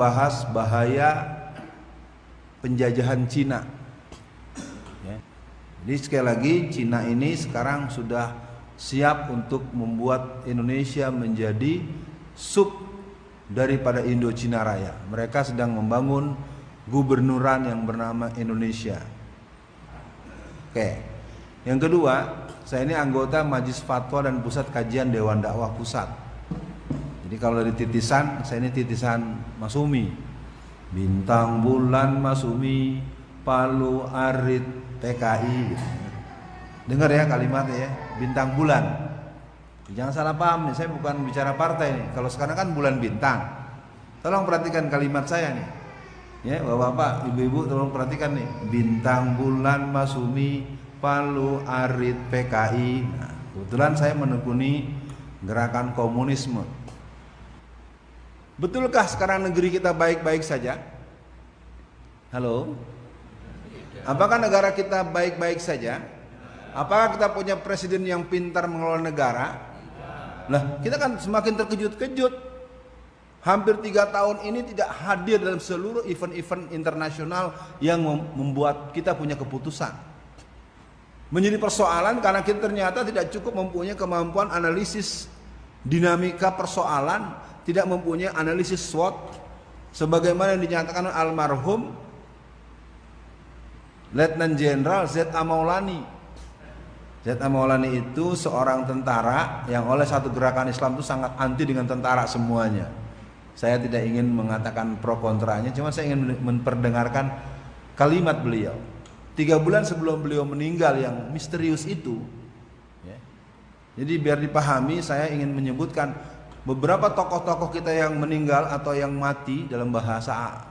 bahas bahaya penjajahan Cina. Ya. Jadi sekali lagi Cina ini sekarang sudah siap untuk membuat Indonesia menjadi sub daripada Indochina Raya. Mereka sedang membangun gubernuran yang bernama Indonesia. Oke. Yang kedua, saya ini anggota Majelis Fatwa dan Pusat Kajian Dewan Dakwah Pusat. Jadi kalau dari titisan, saya ini titisan Masumi. Bintang bulan Masumi, Palu Arit PKI gitu. Dengar ya kalimatnya ya, bintang bulan. Jangan salah paham nih, saya bukan bicara partai nih. Kalau sekarang kan bulan bintang. Tolong perhatikan kalimat saya nih. Ya, Bapak-bapak, Ibu-ibu tolong perhatikan nih. Bintang bulan Masumi, Palu Arit PKI. Nah, kebetulan saya menekuni gerakan komunisme. Betulkah sekarang negeri kita baik-baik saja? Halo? Apakah negara kita baik-baik saja? Apakah kita punya presiden yang pintar mengelola negara? Lah, kita kan semakin terkejut-kejut. Hampir 3 tahun ini tidak hadir dalam seluruh event-event internasional yang membuat kita punya keputusan. Menjadi persoalan karena kita ternyata tidak cukup mempunyai kemampuan analisis dinamika persoalan, tidak mempunyai analisis SWOT sebagaimana yang dinyatakan almarhum Letnan Jenderal Z.A. Maulani. Z.A. Maulani itu seorang tentara yang oleh satu gerakan Islam itu sangat anti dengan tentara semuanya. Saya tidak ingin mengatakan pro kontranya, cuma saya ingin memperdengarkan kalimat beliau 3 bulan sebelum beliau meninggal yang misterius itu ya. Jadi biar dipahami, saya ingin menyebutkan beberapa tokoh-tokoh kita yang meninggal atau yang mati dalam bahasa,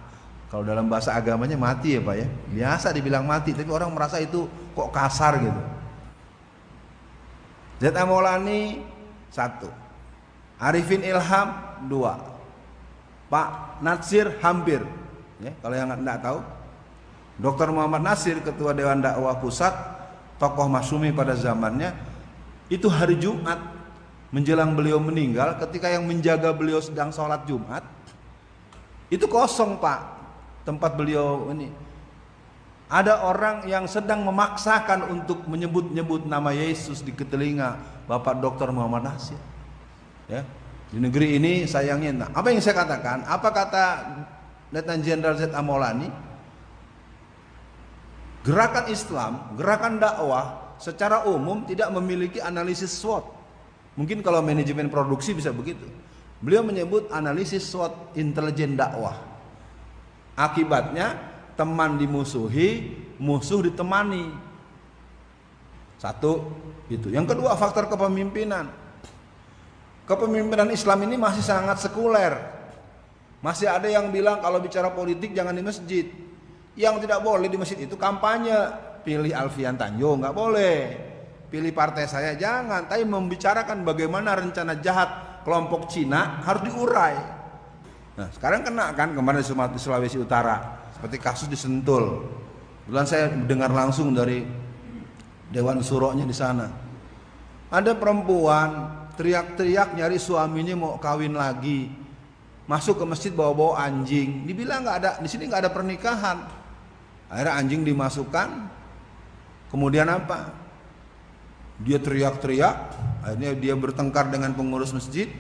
kalau dalam bahasa agamanya mati ya Pak ya, biasa dibilang mati, tapi orang merasa itu kok kasar gitu. Z.A. Maulani 1, Arifin Ilham 2, Pak Natsir hampir ya, kalau yang enggak tahu, Dr. Muhammad Nasir, Ketua Dewan Dakwah Pusat, tokoh Masumi pada zamannya, itu hari Jumat menjelang beliau meninggal, ketika yang menjaga beliau sedang sholat Jumat, itu kosong Pak, tempat beliau ini. Ada orang yang sedang memaksakan untuk menyebut-nyebut nama Yesus di telinga Bapak Dr. Muhammad Nasir. Ya, di negeri ini sayangnya, nah, apa yang saya katakan? Apa kata Letnan Jenderal Z.A. Maulani? Gerakan Islam, gerakan dakwah secara umum tidak memiliki analisis SWOT. Mungkin kalau manajemen produksi bisa begitu. Beliau menyebut analisis SWOT intelijen dakwah. Akibatnya teman dimusuhi, musuh ditemani. 1 itu. Yang kedua, faktor kepemimpinan. Kepemimpinan Islam ini masih sangat sekuler. Masih ada yang bilang kalau bicara politik jangan di masjid. Yang tidak boleh di masjid itu kampanye. Pilih Alfian Tanjung nggak boleh, pilih partai saya jangan. Tapi membicarakan bagaimana rencana jahat kelompok Cina harus diurai. Nah sekarang kena kan kemarin di Sulawesi Utara, seperti kasus di Sentul. Bulan saya dengar langsung dari Dewan Suronya di sana. Ada perempuan teriak-teriak nyari suaminya mau kawin lagi, masuk ke masjid bawa-bawa anjing. Dibilang nggak ada di sini, nggak ada pernikahan. Akhirnya anjing dimasukkan. Kemudian apa? Dia teriak-teriak. Akhirnya dia bertengkar dengan pengurus masjid.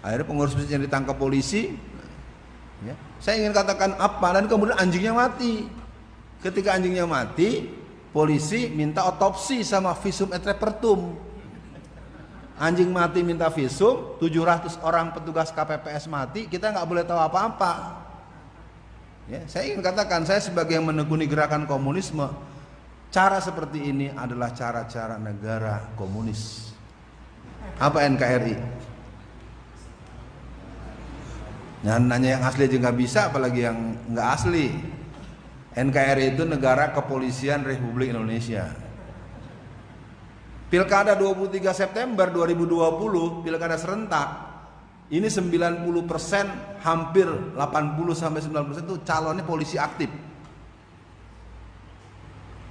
Akhirnya pengurus masjidnya ditangkap polisi. Ya. Saya ingin katakan apa? Dan kemudian anjingnya mati. Ketika anjingnya mati, polisi minta otopsi sama visum et repertum. Anjing mati minta visum, 700 orang petugas KPPS mati, kita nggak boleh tahu apa-apa. Ya, saya ingin katakan, saya sebagai yang menekuni gerakan komunisme, cara seperti ini adalah cara-cara negara komunis. Apa NKRI? Nah, nanya yang asli aja nggak bisa, apalagi yang nggak asli. NKRI itu Negara Kepolisian Republik Indonesia. Pilkada 23 September 2020, pilkada serentak, ini 90%, hampir 80-90% itu calonnya polisi aktif.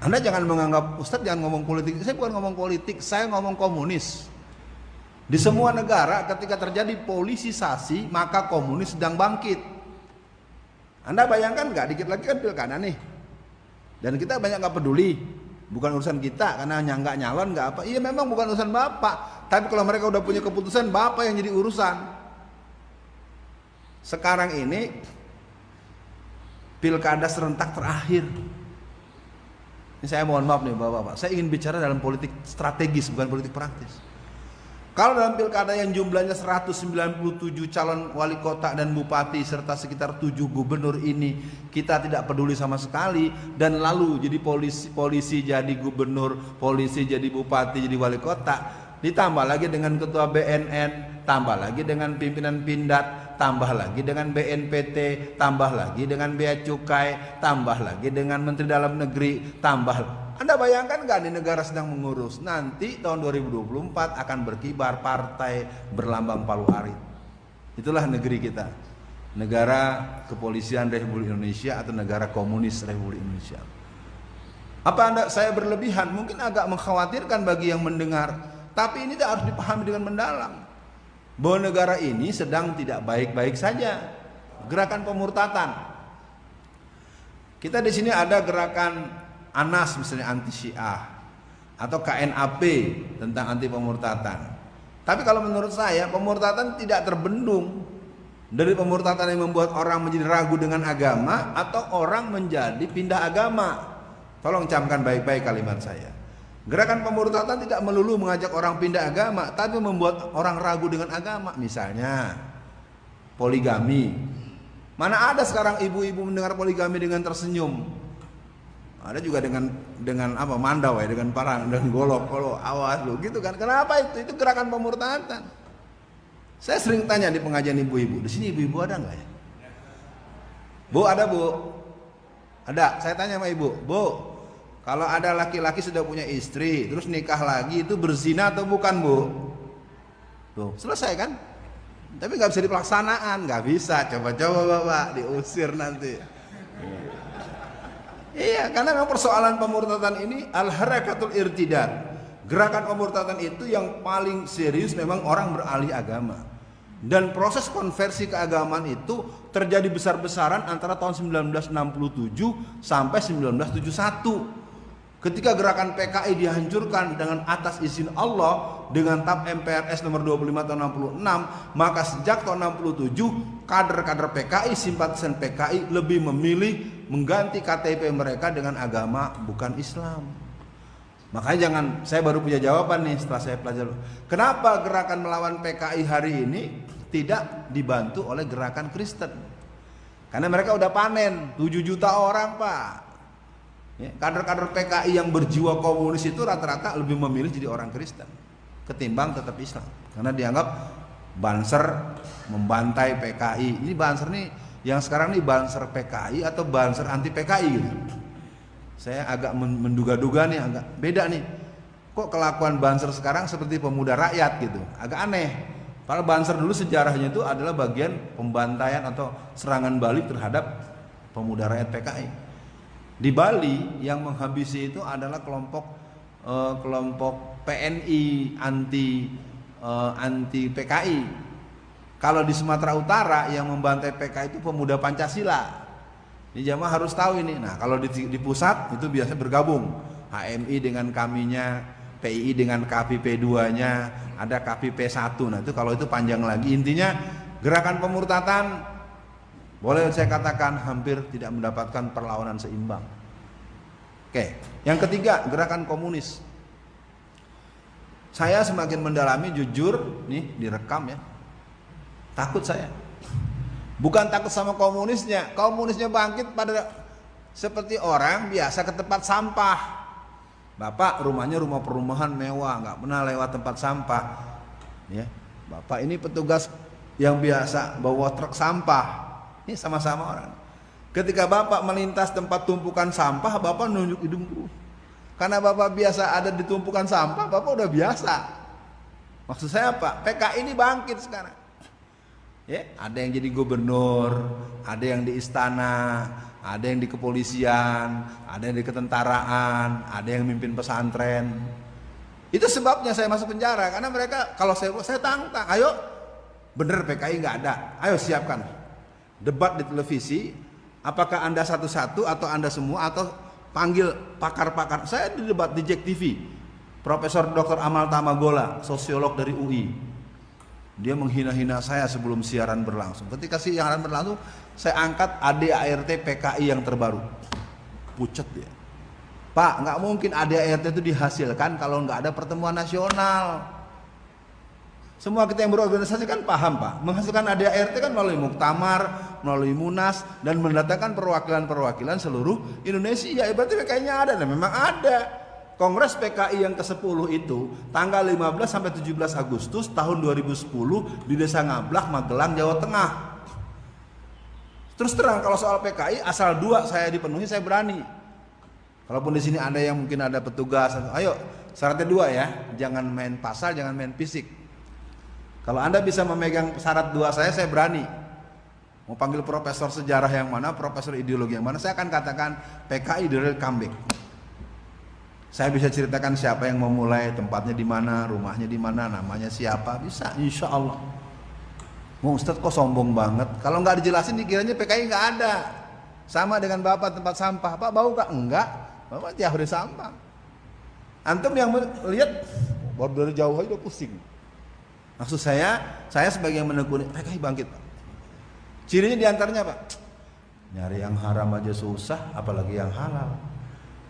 Anda jangan menganggap, Ustadz jangan ngomong politik. Saya bukan ngomong politik, saya ngomong komunis. Di semua negara ketika terjadi politisasi, maka komunis sedang bangkit. Anda bayangkan nggak, dikit lagi kan pilkada nih, dan kita banyak nggak peduli, bukan urusan kita karena nggak nyalon nggak apa. Iya memang bukan urusan bapak, tapi kalau mereka udah punya keputusan, bapak yang jadi urusan. Sekarang ini pilkada serentak terakhir. Ini saya mohon maaf nih bapak-bapak, saya ingin bicara dalam politik strategis bukan politik praktis. Kalau dalam pilkada yang jumlahnya 197 calon wali kota dan bupati serta sekitar 7 gubernur ini kita tidak peduli sama sekali, dan lalu jadi polisi jadi gubernur, polisi jadi bupati, jadi wali kota, ditambah lagi dengan ketua BNN, tambah lagi dengan pimpinan Pindad, tambah lagi dengan BNPT, tambah lagi dengan bea cukai, tambah lagi dengan menteri dalam negeri, tambah. Anda bayangkan nggak di negara sedang mengurus, nanti tahun 2024 akan berkibar partai berlambang palu arit. Itulah negeri kita, negara kepolisian Republik Indonesia atau negara komunis Republik Indonesia. Apa saya berlebihan? Mungkin agak mengkhawatirkan bagi yang mendengar, tapi ini harus dipahami dengan mendalam bahwa negara ini sedang tidak baik-baik saja. Gerakan pemurtatan. Kita di sini ada gerakan ANAS misalnya anti Syiah, atau KNAP tentang anti pemurtatan. Tapi kalau menurut saya pemurtatan tidak terbendung dari pemurtatan yang membuat orang menjadi ragu dengan agama atau orang menjadi pindah agama. Tolong camkan baik-baik kalimat saya. Gerakan pemurtatan tidak melulu mengajak orang pindah agama, tapi membuat orang ragu dengan agama. Misalnya poligami. Mana ada sekarang ibu-ibu mendengar poligami dengan tersenyum? Ada juga dengan apa, mandau ya, dengan parang dan golok, kalau awas lo gitu kan. Kenapa itu? Itu gerakan pemurtatan. Saya sering tanya di pengajian ibu-ibu, di sini ibu-ibu ada nggak ya? Bu, ada bu? Ada. Saya tanya sama ibu, bu, kalau ada laki-laki sudah punya istri, terus nikah lagi, itu berzina atau bukan bu? Tuh, selesai kan? Tapi nggak bisa dipelaksanaan, nggak bisa. Coba-coba bapak, diusir nanti. Iya, karena memang persoalan pemurtatan ini al-harakatul irtidad. Gerakan pemurtatan itu yang paling serius memang orang beralih agama. Dan proses konversi keagamaan itu terjadi besar-besaran antara tahun 1967 sampai 1971. Ketika gerakan PKI dihancurkan dengan atas izin Allah dengan TAP MPRS nomor 25 tahun 66, maka sejak tahun 67 kader-kader PKI, simpatisan PKI lebih memilih mengganti KTP mereka dengan agama bukan Islam. Makanya jangan, saya baru punya jawaban nih setelah saya pelajari. Kenapa gerakan melawan PKI hari ini tidak dibantu oleh gerakan Kristen? Karena mereka udah panen 7 juta orang pak. Kader-kader PKI yang berjiwa komunis itu rata-rata lebih memilih jadi orang Kristen ketimbang tetap Islam, karena dianggap Banser membantai PKI. Ini Banser nih yang sekarang nih, Banser PKI atau Banser anti PKI gitu. Saya agak menduga-duga nih, agak beda nih. Kok kelakuan Banser sekarang seperti pemuda rakyat gitu, agak aneh. Padahal Banser dulu sejarahnya itu adalah bagian pembantaian atau serangan balik terhadap pemuda rakyat PKI. Di Bali yang menghabisi itu adalah kelompok PNI anti PKI. Kalau di Sumatera Utara yang membantai PKI itu pemuda Pancasila. Ini jamaah harus tahu ini. Nah, kalau di pusat itu biasanya bergabung HMI dengan kaminya, PII dengan KPP2-nya, ada KPP1. Nah, itu kalau itu panjang lagi. Intinya gerakan pemurtatan boleh saya katakan hampir tidak mendapatkan perlawanan seimbang. Oke, yang ketiga gerakan komunis. Saya semakin mendalami, jujur, nih direkam ya. Takut saya. Bukan takut sama komunisnya. Komunisnya bangkit pada seperti orang biasa ke tempat sampah. Bapak rumahnya rumah perumahan mewah, nggak pernah lewat tempat sampah. Ya, bapak ini petugas yang biasa bawa truk sampah. Ini sama-sama orang. Ketika bapak melintas tempat tumpukan sampah, bapak nunjuk hidung. Karena bapak biasa ada di tumpukan sampah, bapak udah biasa. Maksud saya apa? PKI ini bangkit sekarang. Ya, ada yang jadi gubernur, ada yang di istana, ada yang di kepolisian, ada yang di ketentaraan, ada yang mimpin pesantren. Itu sebabnya saya masuk penjara, karena mereka kalau saya tantang, ayo bener PKI nggak ada, ayo siapkan debat di televisi, Apakah Anda satu-satu atau Anda semua atau panggil pakar-pakar? Saya di debat di JEK TV. Profesor Dr. Amal Tamagola, sosiolog dari UI. Dia menghina-hina saya sebelum siaran berlangsung. Ketika siaran berlangsung, saya angkat ADART PKI yang terbaru. Pucet dia. Pak, nggak mungkin ADART itu dihasilkan kalau nggak ada pertemuan nasional. Semua kita yang berorganisasi kan paham Pak, menghasilkan ADART kan melalui muktamar, melalui munas, dan mendatangkan perwakilan-perwakilan seluruh Indonesia. Ya berarti PKI-nya ada, dan memang ada. Kongres PKI yang ke-10 itu tanggal 15 sampai 17 Agustus tahun 2010 di Desa Ngablak, Magelang, Jawa Tengah. Terus terang kalau soal PKI asal 2 saya dipenuhi saya berani. Kalaupun di sini ada yang mungkin ada petugas, ayo syaratnya 2 ya, jangan main pasal, jangan main fisik. Kalau Anda bisa memegang syarat 2 saya berani. Mau panggil profesor sejarah yang mana, profesor ideologi yang mana, saya akan katakan PKI the real comeback. Saya bisa ceritakan siapa yang memulai, tempatnya di mana, rumahnya di mana, namanya siapa, bisa, insya Allah. Mau Ustadz kok sombong banget? Kalau nggak dijelasin dikiranya PKI nggak ada. Sama dengan Bapak tempat sampah, Pak bau nggak? Enggak, Bapak tiap hari sampah. Antum yang lihat baru dari jauh aja udah pusing. Maksud saya sebagai yang menekuni PKI bangkit Pak. Cirinya diantaranya Pak, nyari yang haram aja susah, apalagi yang halal.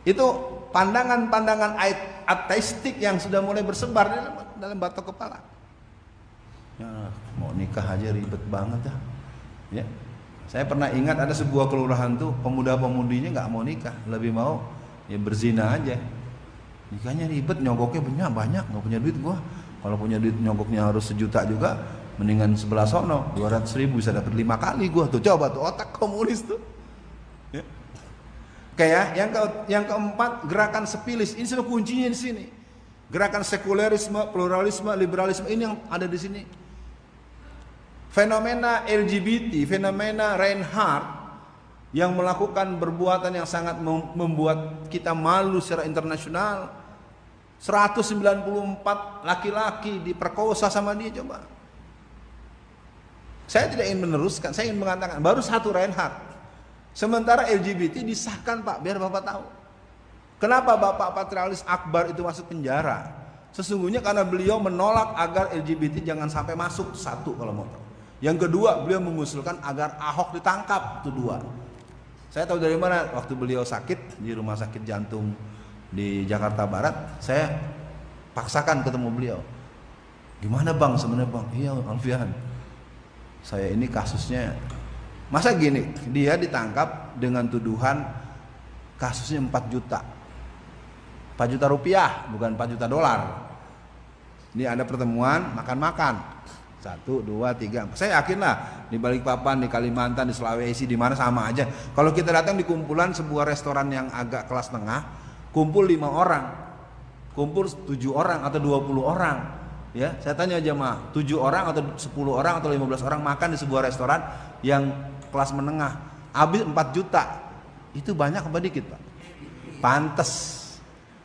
Itu pandangan-pandangan ateistik yang sudah mulai bersebar dalam batok kepala. Ya, mau nikah aja ribet banget dah. Ya, saya pernah ingat ada sebuah kelurahan tuh pemuda-pemudinya nggak mau nikah, lebih mau ya berzina aja. Nikahnya ribet, nyogoknya banyak, nggak punya duit gua. Kalau punya duit nyogoknya harus 1 juta juga, mendingan sebelah sono 200.000 bisa dapat 5 kali gua tuh. Coba tuh otak komunis tuh. Ya. Kayak yang keempat gerakan sepilis. Ini semua kuncinya di sini. Gerakan sekulerisme, pluralisme, liberalisme ini yang ada di sini. Fenomena LGBT, fenomena Reinhardt yang melakukan perbuatan yang sangat membuat kita malu secara internasional. 194 laki-laki diperkosa sama dia, coba. Saya tidak ingin meneruskan, saya ingin mengatakan baru 1 Reinhardt. Sementara LGBT disahkan Pak, biar Bapak tahu. Kenapa Bapak Patrialis Akbar itu masuk penjara? Sesungguhnya karena beliau menolak agar LGBT jangan sampai masuk, 1 kalau mau tahu. Yang kedua, beliau mengusulkan agar Ahok ditangkap, itu 2. Saya tahu dari mana, waktu beliau sakit di rumah sakit jantung di Jakarta Barat, saya paksakan ketemu beliau. Gimana Bang sebenarnya Bang? Iya Alfian, saya ini kasusnya masa gini, dia ditangkap dengan tuduhan kasusnya 4 juta 4 juta rupiah, bukan 4 juta dolar. Ini ada pertemuan makan-makan 1, 2, 3. Saya yakin lah di Balikpapan, di Kalimantan, di Sulawesi, di mana sama aja. Kalau kita datang di kumpulan sebuah restoran yang agak kelas tengah, kumpul 5 orang, kumpul 7 orang atau 20 orang, ya saya tanya jemaah, 7 orang atau 10 orang atau 15 orang makan di sebuah restoran yang kelas menengah, habis 4 juta, itu banyak apa dikit Pak? Pantes,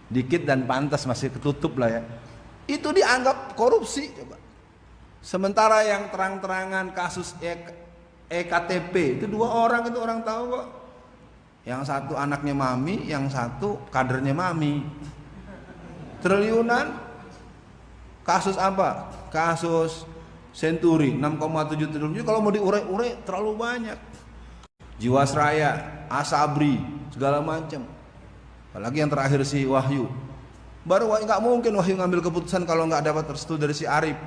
dikit dan pantas, masih ketutup lah ya. Itu dianggap korupsi coba. Sementara yang terang-terangan kasus EKTP itu 2 orang, itu orang tahu kok. Yang 1 anaknya mami, yang 1 kadernya mami. Triliunan. Kasus apa? Kasus Senturi 6,7 triliun. Kalau mau diure-ure terlalu banyak. Jiwasraya, Asabri, segala macam. Apalagi yang terakhir si Wahyu. Baru nggak mungkin Wahyu ngambil keputusan kalau nggak dapat restu dari si Arif.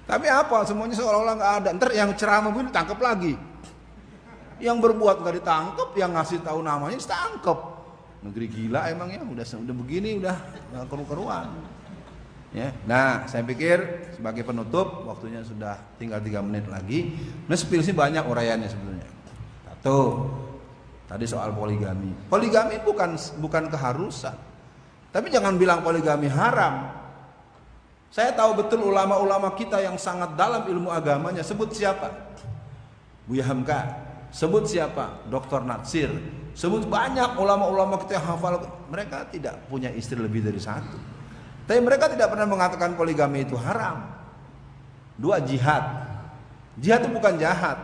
Tapi apa? Semuanya seolah-olah nggak ada. Ntar yang ceramah pun ditangkap lagi. Yang berbuat nggak ditangkap, yang ngasih tahu namanya ditangkap. Negeri gila emang ya, udah begini udah nggak keru-keruan. Ya, nah saya pikir sebagai penutup, waktunya sudah tinggal 3 menit lagi. Nah spill sih banyak uraiannya sebetulnya. 1, tadi soal poligami. Poligami bukan keharusan. Tapi jangan bilang poligami haram. Saya tahu betul ulama-ulama kita yang sangat dalam ilmu agamanya. Sebut siapa? Buya Hamka. Sebut siapa? Dr. Natsir. Sebut banyak ulama-ulama kita yang hafal. Mereka tidak punya istri lebih dari 1. Tapi mereka tidak pernah mengatakan poligami itu haram. 2, jihad. Jihad itu bukan jahat.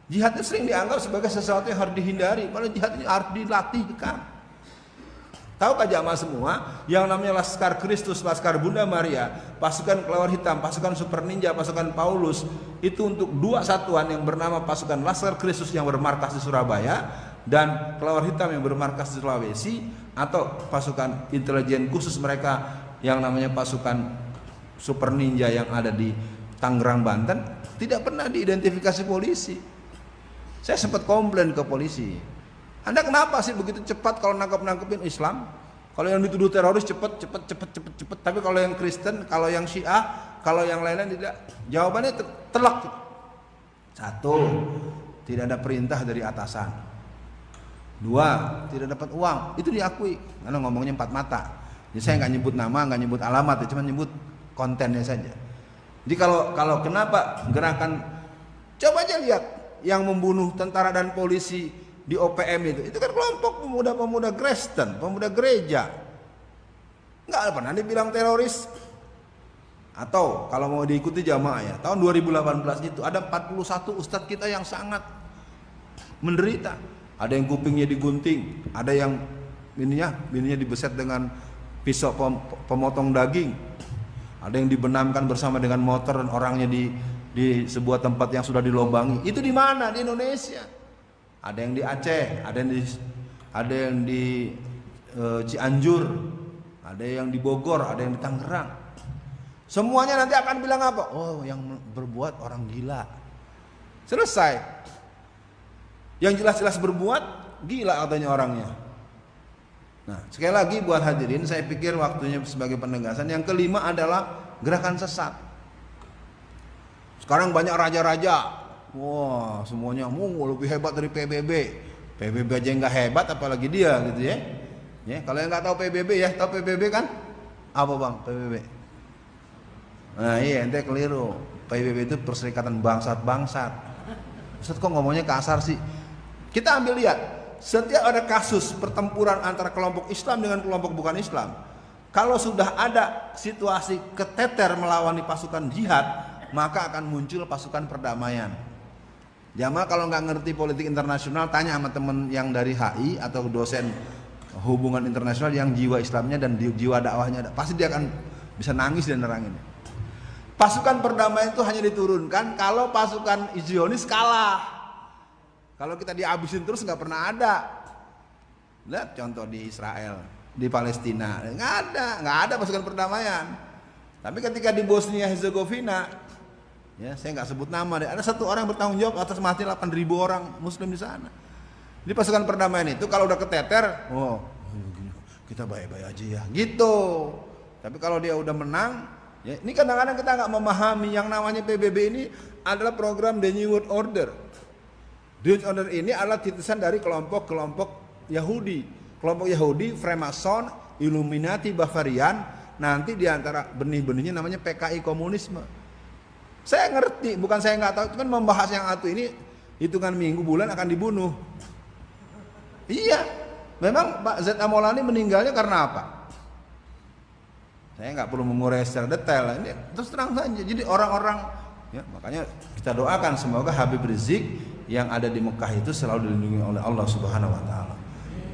Jihad itu sering dianggap sebagai sesuatu yang harus dihindari, padahal jihad ini harus dilatihkan. Tahukah jamaah semua, yang namanya Laskar Kristus, Laskar Bunda Maria, pasukan Kelawar Hitam, pasukan Super Ninja, pasukan Paulus, itu untuk dua satuan yang bernama pasukan Laskar Kristus yang bermarkas di Surabaya dan Kelawar Hitam yang bermarkas di Sulawesi, atau pasukan intelijen khusus mereka yang namanya pasukan Super Ninja yang ada di Tangerang, Banten, tidak pernah diidentifikasi polisi. Saya sempat komplain ke polisi. Anda kenapa sih begitu cepat kalau nangkepin Islam? Kalau yang dituduh teroris cepat. Tapi kalau yang Kristen, kalau yang Syiah, kalau yang lain-lain tidak. Jawabannya telak. Satu, tidak ada perintah dari atasan. Dua, tidak dapat uang. Itu diakui. Karena ngomongnya empat mata. Jadi saya nggak nyebut nama, nggak nyebut alamat, cuma nyebut kontennya saja. Jadi kalau kenapa gerakan, coba aja lihat yang membunuh tentara dan polisi di OPM itu kan kelompok pemuda-pemuda Kristen, pemuda gereja. Nggak pernah dibilang teroris. Atau kalau mau diikuti jamaah ya, tahun 2018 itu ada 41 ustadz kita yang sangat menderita. Ada yang kupingnya digunting, ada yang bininya dibeset dengan pisau pemotong daging, ada yang dibenamkan bersama dengan motor dan orangnya di sebuah tempat yang sudah dilobangi. Itu di mana? Di Indonesia. Ada yang di Aceh, ada yang di Cianjur, ada yang di Bogor, ada yang di Tangerang. Semuanya nanti akan bilang apa? Oh, yang berbuat orang gila. Selesai. Yang jelas-jelas berbuat gila katanya orangnya. Nah, sekali lagi buat hadirin, saya pikir waktunya sebagai penegasan. Yang kelima adalah gerakan sesat. Sekarang banyak raja-raja. Wah, semuanya lebih hebat dari PBB. PBB aja nggak hebat, apalagi dia gitu ya. Ya, kalau yang nggak tahu PBB ya, tahu PBB kan? Apa bang PBB? Nah iya, ente keliru. PBB itu Perserikatan Bangsat-Bangsat. Ustaz kok ngomongnya kasar sih? Kita ambil lihat, setiap ada kasus pertempuran antara kelompok Islam dengan kelompok bukan Islam, kalau sudah ada situasi keteter melawan pasukan jihad, maka akan muncul pasukan perdamaian. Jamaah kalau nggak ngerti politik internasional, tanya sama temen yang dari HI atau dosen hubungan internasional yang jiwa Islamnya dan jiwa dakwahnya ada, pasti dia akan bisa nangis dan nerangin. Pasukan perdamaian itu hanya diturunkan kalau pasukan Zionis kalah. Kalau kita dihabisin terus nggak pernah ada. Lihat contoh di Israel, di Palestina, nggak ada pasukan perdamaian. Tapi ketika di Bosnia Herzegovina, ya, saya nggak sebut nama deh. Ada satu orang bertanggung jawab atas mati 8.000 orang Muslim di sana. Di pasukan perdamaian itu kalau udah keteter, oh kita baik-baik aja ya, gitu. Tapi kalau dia udah menang, ya, ini kadang-kadang kita nggak memahami yang namanya PBB ini adalah program The New World Order. The New World Order ini adalah titisan dari kelompok-kelompok Yahudi, kelompok Yahudi, Freemason, Illuminati, Bavarian. Nanti diantara benih-benihnya namanya PKI komunisme. Saya ngerti, bukan saya nggak tahu, cuman membahas yang satu ini hitungan minggu bulan akan dibunuh. Iya, memang Pak Z. Maulani meninggalnya karena apa? Saya nggak perlu mengurai secara detail. Ini terus terang saja. Jadi orang-orang, ya, makanya kita doakan semoga Habib Rizik yang ada di Mekah itu selalu dilindungi oleh Allah Subhanahu Wa Taala.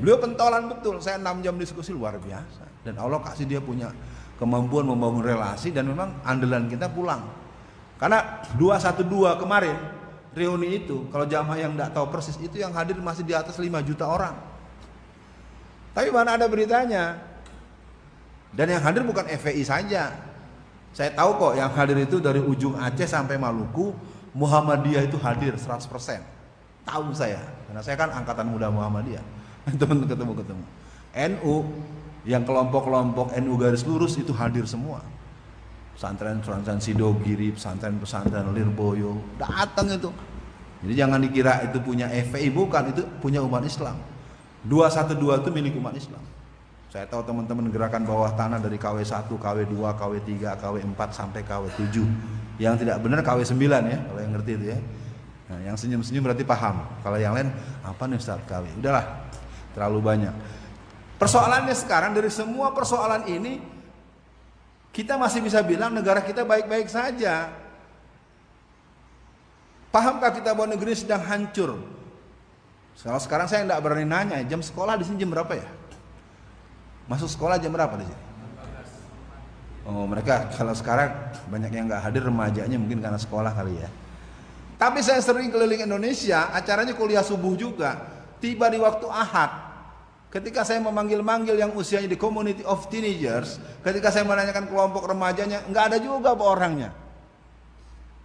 Beliau pentolan betul. Saya 6 jam diskusi luar biasa. Dan Allah kasih dia punya kemampuan membangun relasi dan memang andalan kita pulang. Karena 212 kemarin reuni itu, kalau jamaah yang tidak tahu persis itu yang hadir masih di atas 5 juta orang. Tapi mana ada beritanya. Dan yang hadir bukan FPI saja. Saya tahu kok yang hadir itu dari ujung Aceh sampai Maluku, Muhammadiyah itu hadir 100%. Tahu saya, karena saya kan angkatan muda Muhammadiyah. Teman ketemu. NU yang kelompok-kelompok NU garis lurus itu hadir semua. Pesantren Sidogiri, pesantren Lirboyo, datang itu. Jadi jangan dikira itu punya FPI, bukan, itu punya umat Islam. 212 itu milik umat Islam. Saya tahu teman-teman gerakan bawah tanah dari KW1, KW2, KW3, KW4 sampai KW7. Yang tidak benar KW9 ya, kalau yang ngerti itu ya. Nah, yang senyum-senyum berarti paham. Kalau yang lain, apa nih Ustaz KW? Udahlah, terlalu banyak. Persoalannya sekarang dari semua persoalan ini, kita masih bisa bilang negara kita baik-baik saja. Pahamkah kita bahwa negeri sedang hancur? Kalau sekarang saya tidak berani nanya, jam sekolah di sini jam berapa ya? Masuk sekolah jam berapa di sini? Oh, mereka kalau sekarang banyak yang nggak hadir, remajanya mungkin karena sekolah kali ya. Tapi saya sering keliling Indonesia, acaranya kuliah subuh juga. Tiba di waktu Ahad, ketika saya memanggil-manggil yang usianya di community of teenagers, ketika saya menanyakan kelompok remajanya, nggak ada juga apa orangnya.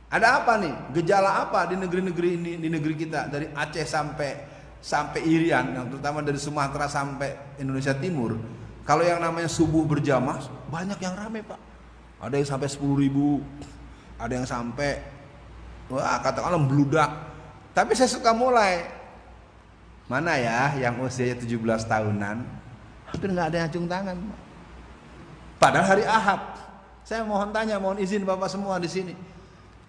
Ada apa nih? Gejala apa di negeri-negeri ini, di negeri kita, dari Aceh sampai Irian, yang terutama dari Sumatera sampai Indonesia Timur. Kalau yang namanya subuh berjamaah, banyak yang rame Pak. Ada yang sampai 10.000, ada yang sampai, wah katakanlah membludak. Tapi saya suka mulai, mana ya yang usianya 17 tahunan, hampir nggak ada yang acung tangan. Padahal hari Ahad. Saya mohon tanya, mohon izin Bapak semua di sini.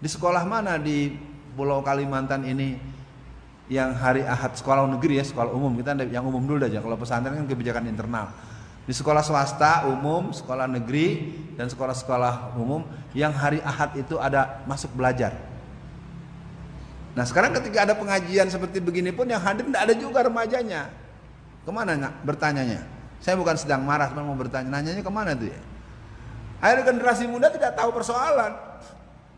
Di sekolah mana di Pulau Kalimantan ini yang hari Ahad, sekolah negeri ya, sekolah umum, kita yang umum dulu aja. Kalau pesantren kan kebijakan internal. Di sekolah swasta umum, sekolah negeri dan sekolah-sekolah umum yang hari Ahad itu ada masuk belajar. Nah sekarang ketika ada pengajian seperti begini pun yang hadir tidak ada juga remajanya. Kemana nggak bertanyanya? Saya bukan sedang marah, cuma mau bertanya, nanyanya kemana tuh ya? Akhirnya generasi muda tidak tahu persoalan.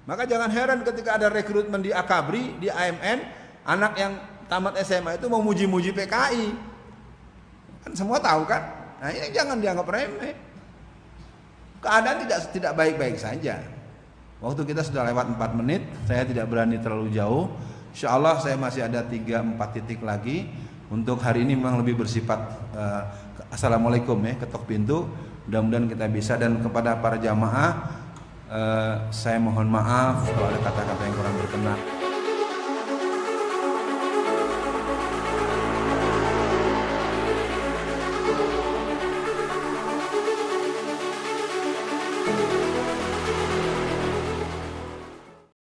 Maka jangan heran ketika ada rekrutmen di Akabri, di AMN, anak yang tamat SMA itu mau muji-muji PKI. Kan semua tahu kan? Nah ini jangan dianggap remeh. Keadaan tidak baik-baik saja. Waktu kita sudah lewat 4 menit, saya tidak berani terlalu jauh. Insya Allah saya masih ada 3-4 titik lagi. Untuk hari ini memang lebih bersifat Assalamualaikum ya, ketok pintu. Mudah-mudahan kita bisa, dan kepada para jamaah saya mohon maaf kalau ada kata-kata yang kurang berkenan.